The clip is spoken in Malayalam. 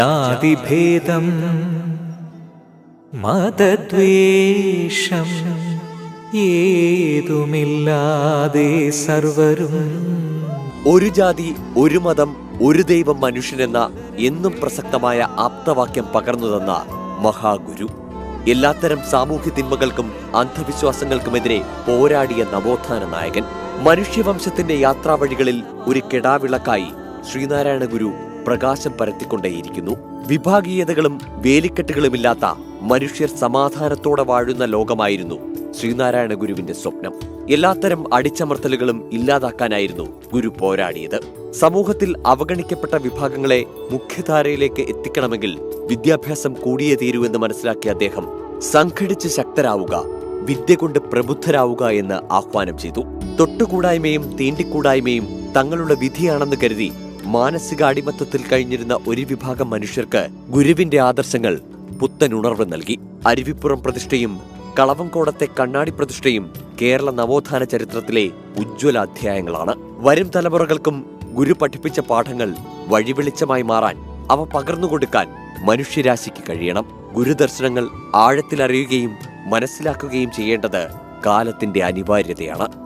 ജാതിഭേദം മതദ്വേഷം ഏതുമില്ലാതെ സർവരും ഒരു ജാതി, ഒരു മതം, ഒരു ദൈവം, മനുഷ്യനെന്ന എന്നും പ്രസക്തമായ ആപ്തവാക്യം പകർന്നു തന്ന മഹാഗുരു. എല്ലാത്തരം സാമൂഹ്യ തിന്മകൾക്കും അന്ധവിശ്വാസങ്ങൾക്കുമെതിരെ പോരാടിയ നവോത്ഥാന നായകൻ. മനുഷ്യവംശത്തിന്റെ യാത്രാവഴികളിൽ ഒരു കെടാവിളക്കായി ശ്രീനാരായണ ഗുരു പ്രകാശം പരത്തിക്കൊണ്ടേയിരിക്കുന്നു. വിഭാഗീയതകളും വേലിക്കെട്ടുകളുമില്ലാത്ത മനുഷ്യർ സമാധാനത്തോടെ വാഴുന്ന ലോകമായിരുന്നു ശ്രീനാരായണ ഗുരുവിന്റെ സ്വപ്നം. എല്ലാത്തരം അടിച്ചമർത്തലുകളും ഇല്ലാതാക്കാനായിരുന്നു ഗുരു പോരാടിയത്. സമൂഹത്തിൽ അവഗണിക്കപ്പെട്ട വിഭാഗങ്ങളെ മുഖ്യധാരയിലേക്ക് എത്തിക്കണമെങ്കിൽ വിദ്യാഭ്യാസം കൂടിയേ തീരൂ എന്ന് മനസ്സിലാക്കിയ അദ്ദേഹം സംഘടിച്ച് ശക്തരാവുക, വിദ്യ കൊണ്ട് പ്രബുദ്ധരാവുക എന്ന് ആഹ്വാനം ചെയ്തു. തൊട്ടുകൂടായ്മയും തീണ്ടിക്കൂടായ്മയും തങ്ങളുടെ വിധിയാണെന്ന് കരുതി മാനസിക അടിമത്തത്തിൽ കഴിഞ്ഞിരുന്ന ഒരു വിഭാഗം മനുഷ്യർക്ക് ഗുരുവിന്റെ ആദർശങ്ങൾ പുത്തനുണർവ് നൽകി. അരുവിപ്പുറം പ്രതിഷ്ഠയും കളവങ്കോടത്തെ കണ്ണാടി പ്രതിഷ്ഠയും കേരള നവോത്ഥാന ചരിത്രത്തിലെ ഉജ്ജ്വല അധ്യായങ്ങളാണ്. വരും തലമുറകൾക്കും ഗുരു പഠിപ്പിച്ച പാഠങ്ങൾ വഴിവെളിച്ചമായി മാറാൻ, അവ പകർന്നുകൊടുക്കാൻ മനുഷ്യരാശിക്ക് കഴിയണം. ഗുരുദർശനങ്ങൾ ആഴത്തിലറിയുകയും മനസ്സിലാക്കുകയും ചെയ്യേണ്ടത് കാലത്തിന്റെ അനിവാര്യതയാണ്.